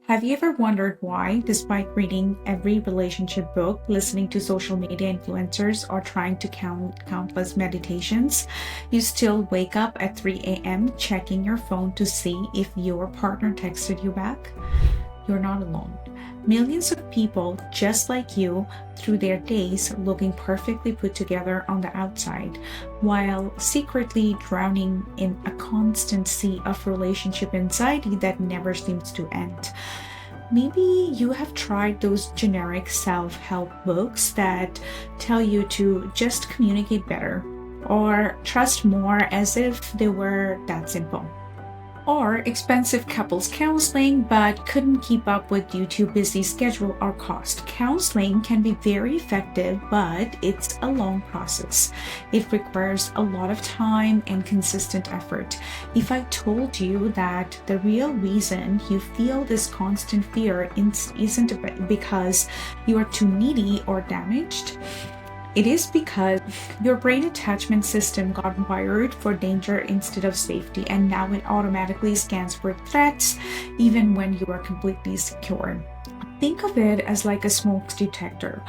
Have you ever wondered why, despite reading every relationship book, listening to social media influencers, or trying to count countless meditations, you still wake up at 3 a.m. checking your phone to see if your partner texted you back? You're not alone. Millions of people just like you through their days looking perfectly put together on the outside, while secretly drowning in a constant sea of relationship anxiety that never seems to end. Maybe you have tried those generic self-help books that tell you to just communicate better or trust more, as if they were that simple. Or expensive couples counseling but couldn't keep up with due to busy schedule or cost. Counseling can be very effective, but it's a long process. It requires a lot of time and consistent effort. If I told you that the real reason you feel this constant fear isn't because you are too needy or damaged, it is because your brain attachment system got wired for danger instead of safety, and now it automatically scans for threats even when you are completely secure. Think of it as like a smoke detector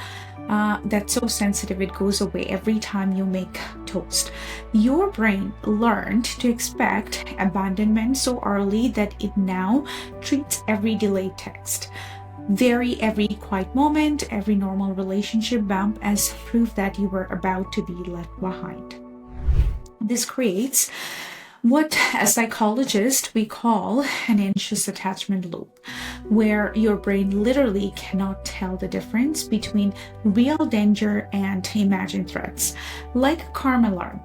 that's so sensitive it goes away every time you make toast. Your brain learned to expect abandonment so early that it now treats every delayed text, every quiet moment, every normal relationship bump as proof that you were about to be left behind. This creates what a psychologist we call an anxious attachment loop, where your brain literally cannot tell the difference between real danger and imagined threats. Like a car alarm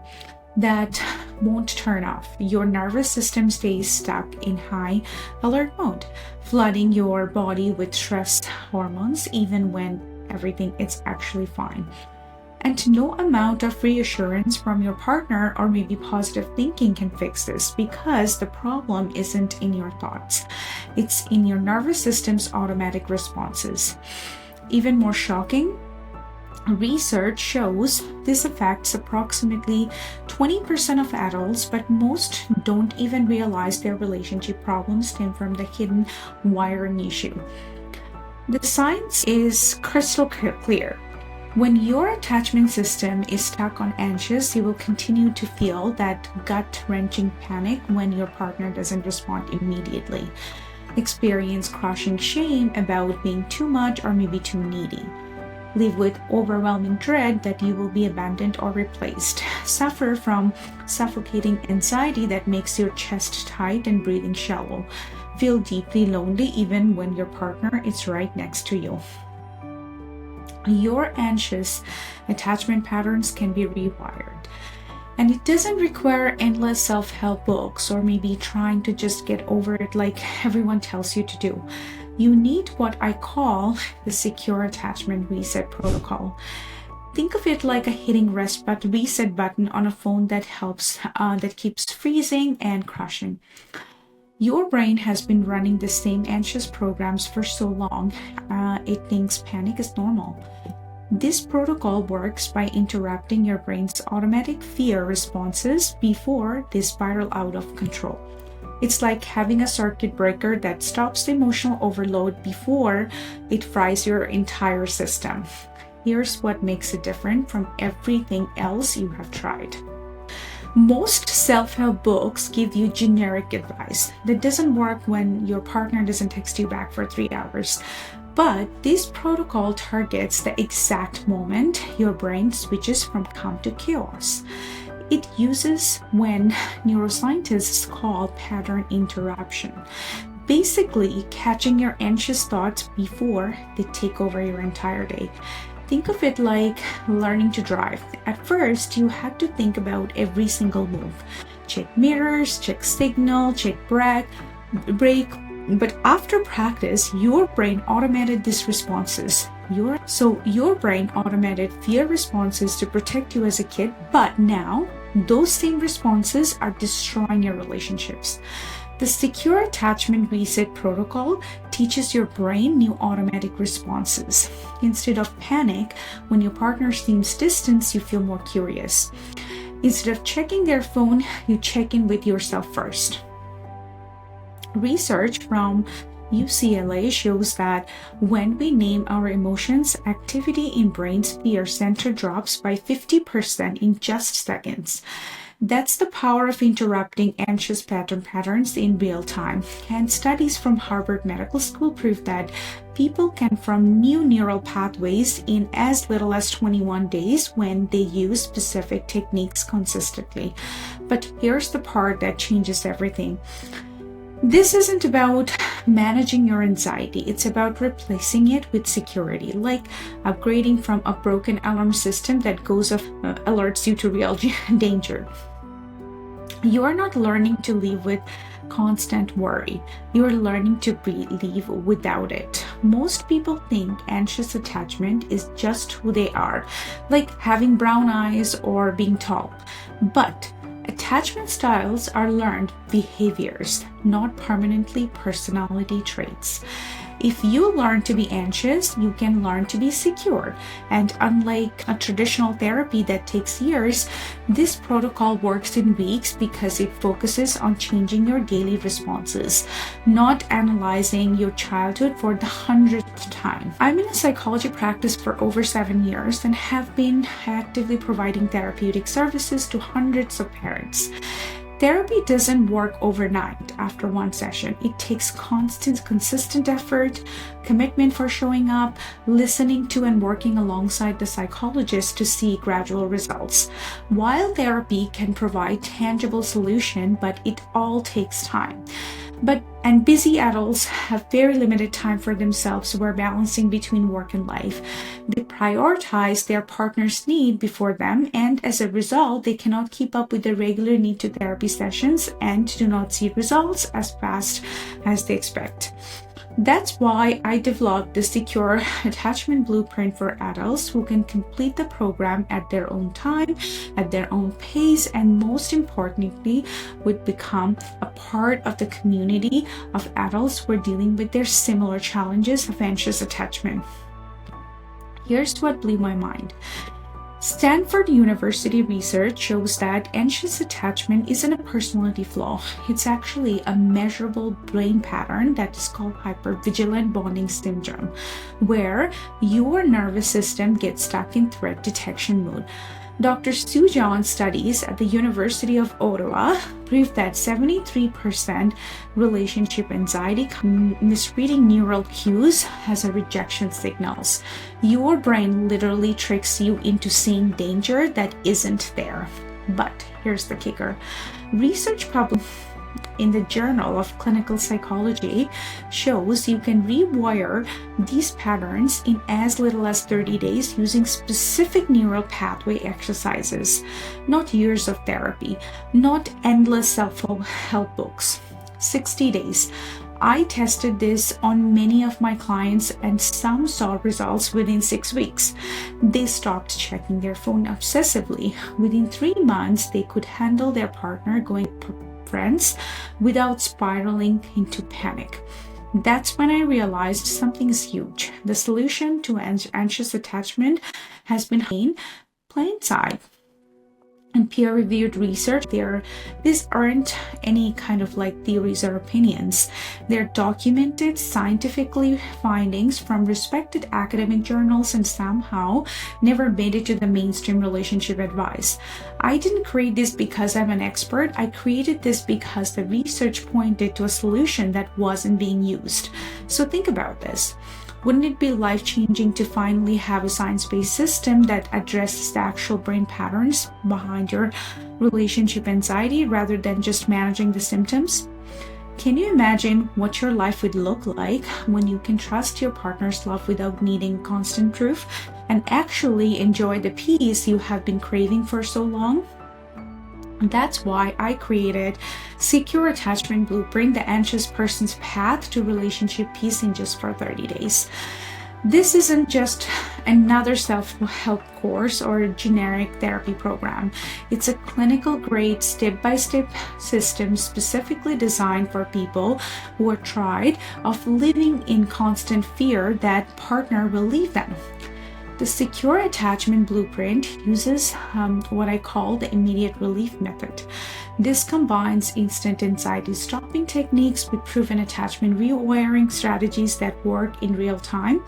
that won't turn off, your nervous system stays stuck in high alert mode, flooding your body with stress hormones even when everything is actually fine. And no amount of reassurance from your partner or maybe positive thinking can fix this, because the problem isn't in your thoughts, it's in your nervous system's automatic responses. Even more shocking, research shows this affects approximately 20% of adults, but most don't even realize their relationship problems stem from the hidden wiring issue. The science is crystal clear. When your attachment system is stuck on anxious, you will continue to feel that gut-wrenching panic when your partner doesn't respond immediately. Experience crushing shame about being too much or maybe too needy. Live with overwhelming dread that you will be abandoned or replaced. Suffer from suffocating anxiety that makes your chest tight and breathing shallow. Feel deeply lonely even when your partner is right next to you. Your anxious attachment patterns can be rewired. And it doesn't require endless self-help books or maybe trying to just get over it like everyone tells you to do. You need what I call the secure attachment reset protocol. Think of it like a hitting reset button on a phone that keeps freezing and crashing. Your brain has been running the same anxious programs for so long, it thinks panic is normal. This protocol works by interrupting your brain's automatic fear responses before they spiral out of control. It's like having a circuit breaker that stops the emotional overload before it fries your entire system. Here's what makes it different from everything else you have tried. Most self-help books give you generic advice that doesn't work when your partner doesn't text you back for 3 hours. But this protocol targets the exact moment your brain switches from calm to chaos. It uses when neuroscientists call pattern interruption, basically catching your anxious thoughts before they take over your entire day. Think of it like learning to drive. At first, you had to think about every single move. Check mirrors, check signal, check brake. But after practice, your brain automated these responses. Your brain automated fear responses to protect you as a kid, but now those same responses are destroying your relationships. The secure attachment reset protocol teaches your brain new automatic responses. Instead of panic, when your partner seems distant, you feel more curious. Instead of checking their phone, you check in with yourself first. Research from UCLA shows that when we name our emotions, activity in brain's fear center drops by 50% in just seconds. That's the power of interrupting anxious patterns in real time. And studies from Harvard Medical School prove that people can form new neural pathways in as little as 21 days when they use specific techniques consistently. But here's the part that changes everything. This isn't about managing your anxiety. It's about replacing it with security, like upgrading from a broken alarm system that goes off, alerts you to real danger. You are not learning to live with constant worry. You are learning to live without it. Most people think anxious attachment is just who they are, like having brown eyes or being tall. But attachment styles are learned behaviors, not permanently personality traits. If you learn to be anxious, you can learn to be secure. And unlike a traditional therapy that takes years, this protocol works in weeks because it focuses on changing your daily responses, not analyzing your childhood for the 100th time. I'm in a psychology practice for over 7 years and have been actively providing therapeutic services to hundreds of parents. Therapy doesn't work overnight after one session. It takes consistent effort, commitment for showing up, listening to and working alongside the psychologist to see gradual results. While therapy can provide tangible solution, but it all takes time. And busy adults have very limited time for themselves who are balancing between work and life. They prioritize their partner's need before them, and as a result, they cannot keep up with the regular need to therapy sessions and do not see results as fast as they expect. That's why I developed the secure attachment blueprint for adults who can complete the program at their own time, at their own pace, and most importantly, would become a part of the community of adults who are dealing with their similar challenges of anxious attachment. Here's what blew my mind. Stanford University research shows that anxious attachment isn't a personality flaw. It's actually a measurable brain pattern that is called hypervigilant bonding syndrome, where your nervous system gets stuck in threat detection mode. Dr. Sue John's studies at the University of Ottawa proved that 73% relationship anxiety misreading neural cues as a rejection signals. Your brain literally tricks you into seeing danger that isn't there. But here's the kicker. Research published in the Journal of Clinical Psychology shows you can rewire these patterns in as little as 30 days using specific neural pathway exercises, not years of therapy, not endless self-help books. 60 days. I tested this on many of my clients and some saw results within 6 weeks. They stopped checking their phone obsessively. Within 3 months, they could handle their partner going friends without spiraling into panic. That's when I realized something is huge. The solution to anxious attachment has been in plain sight. And peer-reviewed research, these aren't any kind of like theories or opinions. They're documented scientifically findings from respected academic journals and somehow never made it to the mainstream relationship advice. I didn't create this because I'm an expert. I created this because the research pointed to a solution that wasn't being used. So think about this. Wouldn't it be life-changing to finally have a science-based system that addresses the actual brain patterns behind your relationship anxiety rather than just managing the symptoms? Can you imagine what your life would look like when you can trust your partner's love without needing constant proof and actually enjoy the peace you have been craving for so long? That's why I created Secure Attachment Blueprint, the anxious person's path to relationship peace in just for 30 days. This isn't just another self-help course or a generic therapy program. It's a clinical-grade, step-by-step system specifically designed for people who are tired of living in constant fear that partner will leave them. The secure attachment blueprint uses what I call the immediate relief method. This combines instant anxiety stopping techniques with proven attachment rewiring strategies that work in real time,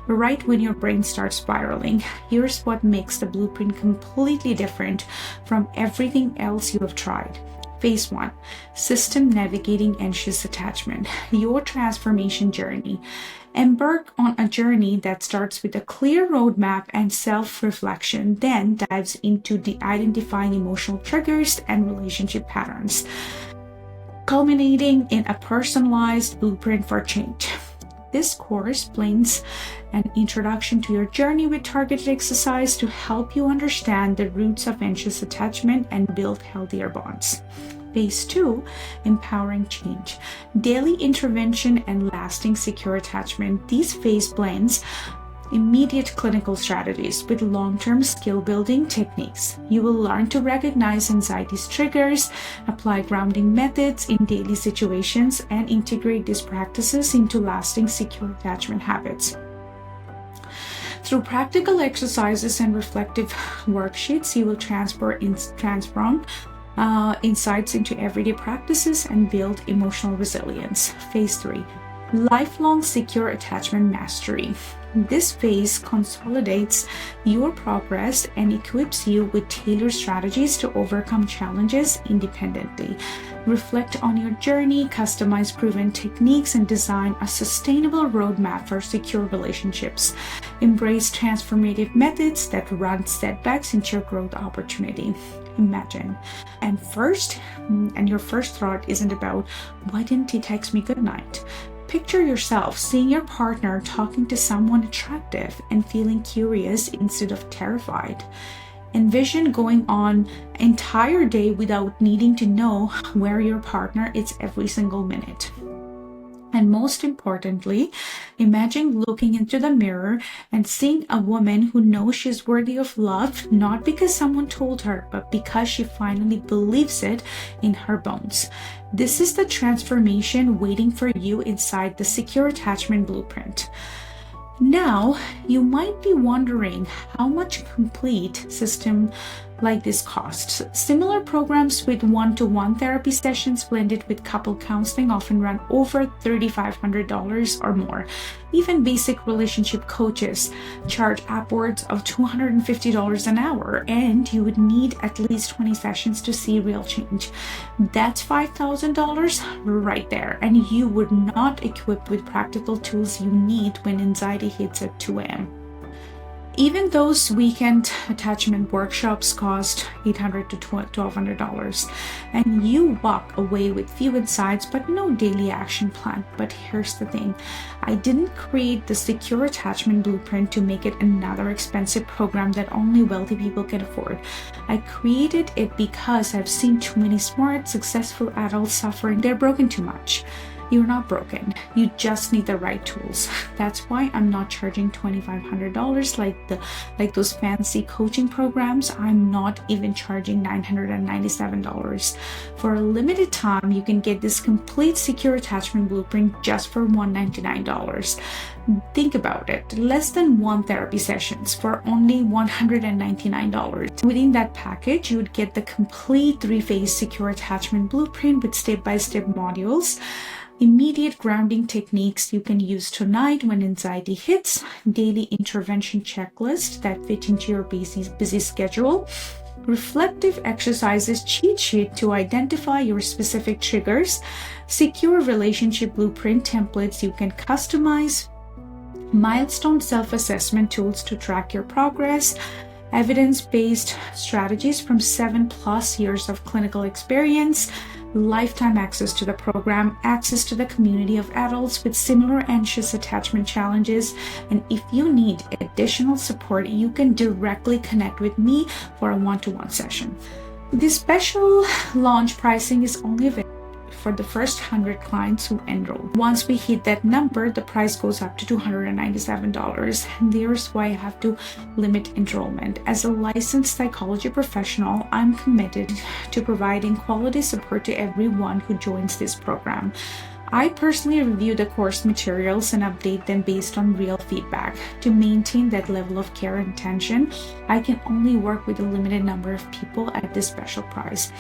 right when your brain starts spiraling. Here's what makes the blueprint completely different from everything else you have tried. Phase 1, System Navigating Anxious Attachment, your transformation journey. Embark on a journey that starts with a clear roadmap and self-reflection, then dives into identifying emotional triggers and relationship patterns, culminating in a personalized blueprint for change. This course blends an introduction to your journey with targeted exercise to help you understand the roots of anxious attachment and build healthier bonds. Phase 2, Empowering Change, Daily Intervention and Lasting Secure Attachment. These phase blends immediate clinical strategies with long-term skill-building techniques. You will learn to recognize anxiety's triggers, apply grounding methods in daily situations, and integrate these practices into lasting secure attachment habits. Through practical exercises and reflective worksheets, you will transform insights into everyday practices and build emotional resilience. Phase 3, Lifelong Secure Attachment Mastery. This phase consolidates your progress and equips you with tailored strategies to overcome challenges independently. Reflect on your journey, customize proven techniques, and design a sustainable roadmap for secure relationships. Embrace transformative methods that run setbacks into your growth opportunity. Imagine. And your first thought isn't about, why didn't he text me goodnight? Picture yourself seeing your partner talking to someone attractive and feeling curious instead of terrified. Envision going on an entire day without needing to know where your partner is every single minute. And most importantly, imagine looking into the mirror and seeing a woman who knows she's worthy of love, not because someone told her, but because she finally believes it in her bones. This is the transformation waiting for you inside the Secure Attachment Blueprint. Now, you might be wondering how much complete system like this costs. Similar programs with one-to-one therapy sessions blended with couple counseling often run over $3,500 or more. Even basic relationship coaches charge upwards of $250 an hour, and you would need at least 20 sessions to see real change. That's $5,000 right there, and you would not equipped with practical tools you need when anxiety hits at 2 a.m. Even those weekend attachment workshops cost $800 to $1,200, and you walk away with few insights but no daily action plan. But here's the thing, I didn't create the Secure Attachment Blueprint to make it another expensive program that only wealthy people can afford. I created it because I've seen too many smart, successful adults suffering. They're broken too much. You're not broken. You just need the right tools. That's why I'm not charging $2,500 like those fancy coaching programs. I'm not even charging $997. For a limited time, you can get this complete Secure Attachment Blueprint just for $199. Think about it, less than one therapy sessions for only $199. Within that package, you would get the complete 3-phase Secure Attachment Blueprint with step-by-step modules, immediate grounding techniques you can use tonight when anxiety hits, daily intervention checklist that fit into your busy schedule, reflective exercises cheat sheet to identify your specific triggers, secure relationship blueprint templates you can customize, milestone self-assessment tools to track your progress, evidence-based strategies from 7+ years of clinical experience, lifetime access to the program, access to the community of adults with similar anxious attachment challenges, and if you need additional support, you can directly connect with me for a one-to-one session. This special launch pricing is only available for the first 100 clients who enroll. Once we hit that number, the price goes up to $297. And there's why I have to limit enrollment. As a licensed psychology professional, I'm committed to providing quality support to everyone who joins this program. I personally review the course materials and update them based on real feedback. To maintain that level of care and attention, I can only work with a limited number of people at this special price.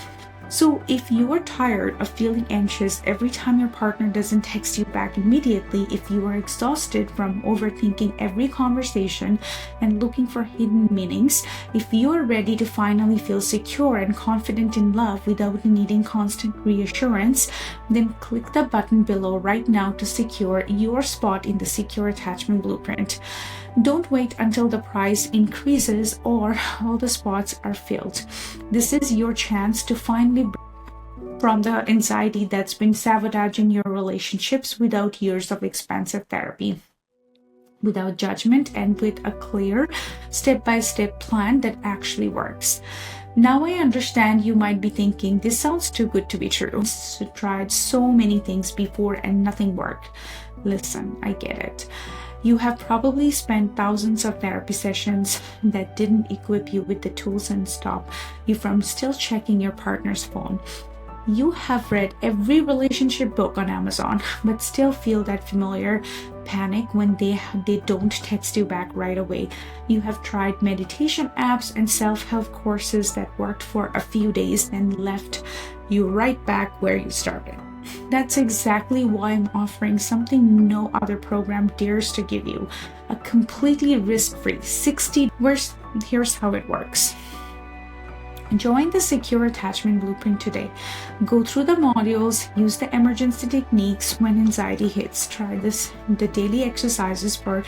So if you are tired of feeling anxious every time your partner doesn't text you back immediately, if you are exhausted from overthinking every conversation and looking for hidden meanings, if you are ready to finally feel secure and confident in love without needing constant reassurance, then click the button below right now to secure your spot in the Secure Attachment Blueprint. Don't wait until the price increases or all the spots are filled. This is your chance to finally break from the anxiety that's been sabotaging your relationships without years of expensive therapy, without judgment, and with a clear step-by-step plan that actually works. Now I understand you might be thinking, this sounds too good to be true. I've tried so many things before and nothing worked. Listen, I get it. You have probably spent thousands of therapy sessions that didn't equip you with the tools and stop you from still checking your partner's phone. You have read every relationship book on Amazon, but still feel that familiar panic when they don't text you back right away. You have tried meditation apps and self-help courses that worked for a few days and left you right back where you started. That's exactly why I'm offering something no other program dares to give you. A completely risk-free 60. Here's how it works. Join the Secure Attachment Blueprint today. Go through the modules, use the emergency techniques when anxiety hits. Try the daily exercises for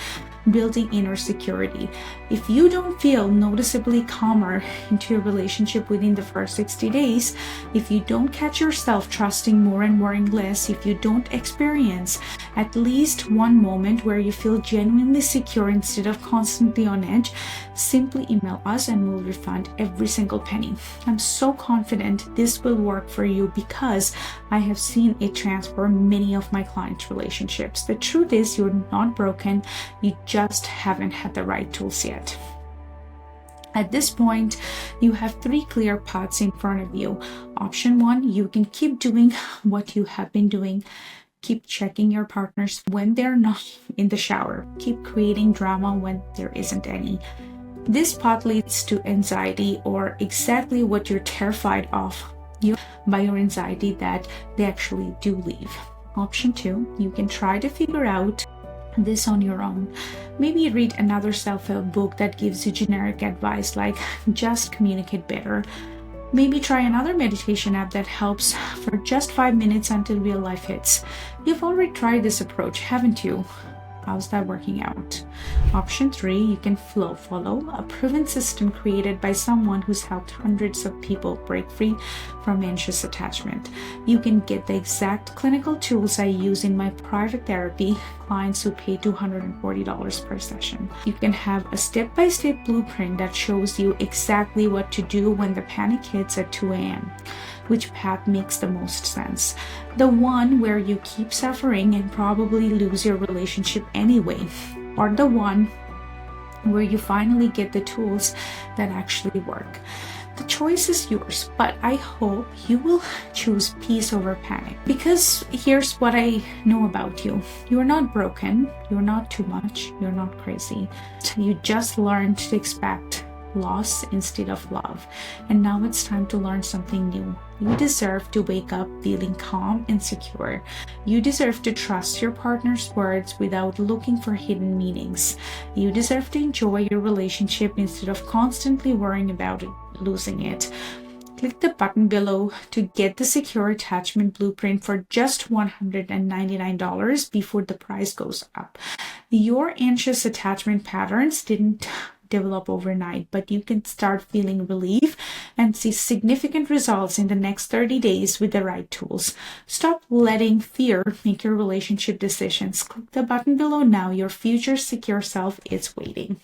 building inner security. If you don't feel noticeably calmer into your relationship within the first 60 days, if you don't catch yourself trusting more and worrying less, if you don't experience at least one moment where you feel genuinely secure instead of constantly on edge, simply email us and we'll refund every single penny. I'm so confident this will work for you because I have seen it transform many of my clients' relationships. The truth is, you're not broken. You just haven't had the right tools yet. At this point, you have 3 clear paths in front of you. Option 1, you can keep doing what you have been doing. Keep checking your partners when they're not in the shower. Keep creating drama when there isn't any. This path leads to anxiety, or exactly what you're terrified of by your anxiety, that they actually do leave. Option 2, you can try to figure out this on your own. Maybe read another self-help book that gives you generic advice like just communicate better. Maybe try another meditation app that helps for just 5 minutes until real life hits. You've already tried this approach, haven't you? How's that working out? Option 3, you can follow a proven system created by someone who's helped hundreds of people break free from anxious attachment. You can get the exact clinical tools I use in my private therapy, clients who pay $240 per session. You can have a step-by-step blueprint that shows you exactly what to do when the panic hits at 2 a.m. Which path makes the most sense? The one where you keep suffering and probably lose your relationship anyway, or the one where you finally get the tools that actually work? The choice is yours, but I hope you will choose peace over panic. Because here's what I know about you. You're not broken, you're not too much, you're not crazy. You just learned to expect loss instead of love. And now it's time to learn something new. You deserve to wake up feeling calm and secure. You deserve to trust your partner's words without looking for hidden meanings. You deserve to enjoy your relationship instead of constantly worrying about losing it. Click the button below to get the Secure Attachment Blueprint for just $199 before the price goes up. Your anxious attachment patterns didn't develop overnight, but you can start feeling relief and see significant results in the next 30 days with the right tools. Stop letting fear make your relationship decisions. Click the button below now. Your future secure self is waiting.